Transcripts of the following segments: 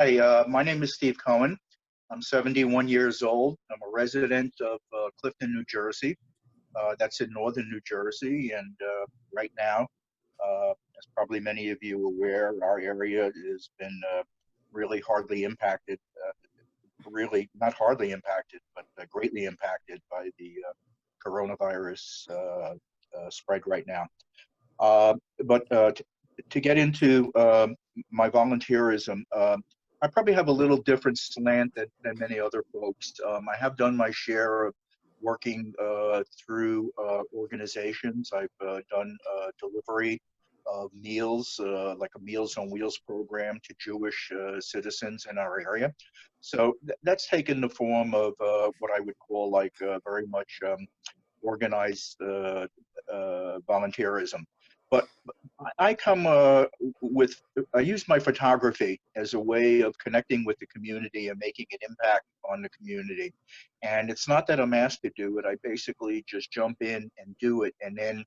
Hey, my name is Steve Cohen. I'm 71 years old. I'm a resident of Clifton, New Jersey. That's in northern New Jersey. And right now, as probably many of you are aware, our area has been really hardly impacted, really not hardly impacted, but greatly impacted by the coronavirus spread right now. But to get into my volunteerism, I probably have a little different slant than many other folks. I have done my share of working through organizations. I've done delivery of meals, like a Meals on Wheels program to Jewish citizens in our area. So that's taken the form of what I would call like very much organized volunteerism. But I come I use my photography as a way of connecting with the community and making an impact on the community. And it's not that I'm asked to do it. I basically just jump in and do it. And then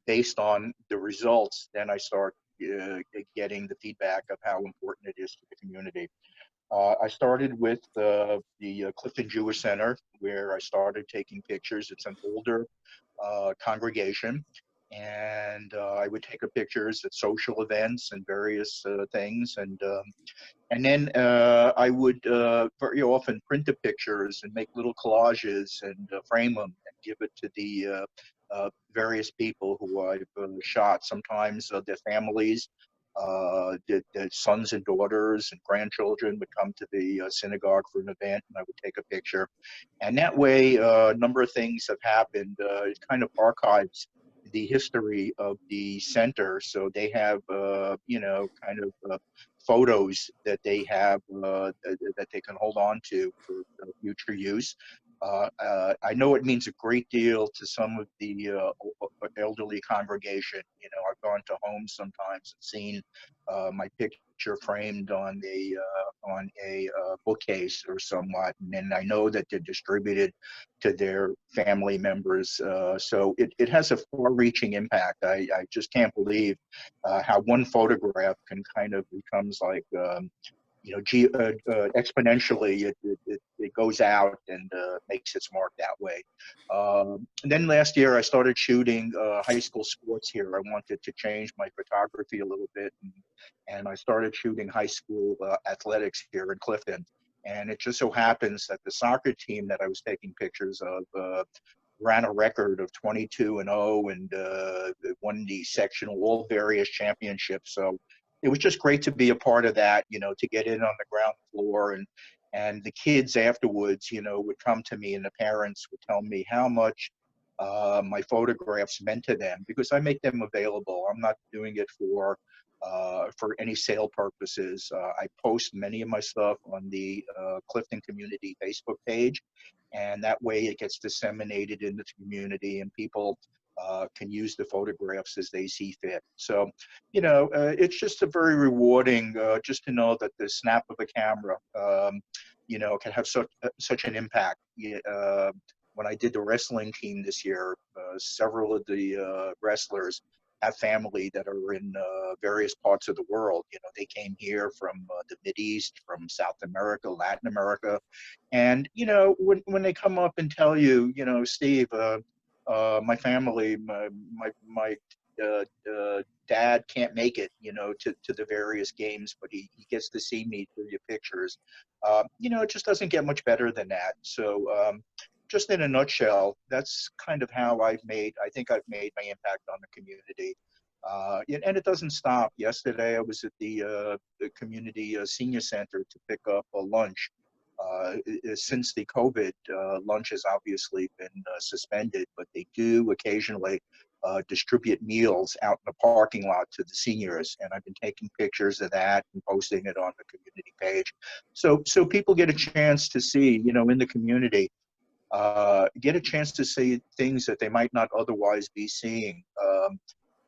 based on the results, then I start getting the feedback of how important it is to the community. I started with the Clifton Jewish Center, where I started taking pictures. It's an older congregation, and I would take pictures at social events and various things, and then I would very often print the pictures and make little collages and frame them and give it to the various people who I've shot. Sometimes their families, the sons and daughters and grandchildren would come to the synagogue for an event, and I would take a picture. And that way, a number of things have happened. It kind of archives the history of the center, so they have, kind of photos that they have that they can hold on to for future use. I know it means a great deal to some of the elderly congregation. You know, I've gone to homes sometimes and seen my picture framed on a bookcase or somewhat, and then I know that they're distributed to their family members. So it has a far-reaching impact. I just can't believe how one photograph can kind of becomes like exponentially it goes out and makes its mark that way. And then last year I started shooting high school sports here. I wanted to change my photography a little bit, and I started shooting high school athletics here in Clifton. And it just so happens that the soccer team that I was taking pictures of ran a record of 22-0 and won the sectional, all various championships. So it was just great to be a part of that, you know, to get in on the ground floor. And the kids afterwards, you know, would come to me, and the parents would tell me how much my photographs meant to them, because I make them available. I'm not doing it for any sale purposes. I post many of my stuff on the Clifton Community Facebook page, and that way it gets disseminated in the community, and people can use the photographs as they see fit. So, you know, it's just a very rewarding just to know that the snap of a camera, you know, can have such an impact. When I did the wrestling team this year, several of the wrestlers have family that are in various parts of the world. You know, they came here from the Mideast, from South America, Latin America. And, you know, when they come up and tell you, you know, Steve, my family, my dad can't make it, you know, to the various games, but he gets to see me through your pictures. You know, it just doesn't get much better than that. So just in a nutshell, that's kind of how I think I've made my impact on the community. And it doesn't stop. Yesterday, I was at the community senior center to pick up a lunch. Since the COVID, lunch has obviously been suspended, but they do occasionally distribute meals out in the parking lot to the seniors. And I've been taking pictures of that and posting it on the community page. So people get a chance to see, you know, in the community, get a chance to see things that they might not otherwise be seeing.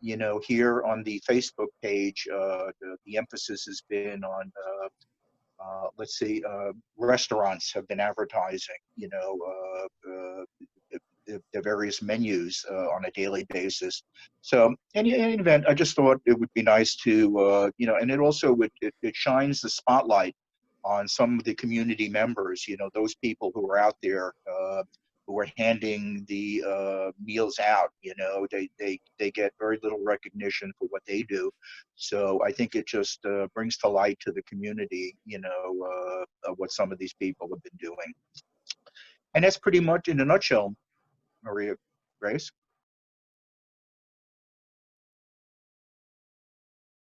You know, here on the Facebook page, the emphasis has been on, let's see, restaurants have been advertising, you know, the various menus on a daily basis. So in any event, I just thought it would be nice to, you know, and it also it shines the spotlight on some of the community members, those people who are out there, who are handing the meals out. They get very little recognition for what they do. So I think it just brings to light to the community, of what some of these people have been doing. And that's pretty much in a nutshell, Maria Grace.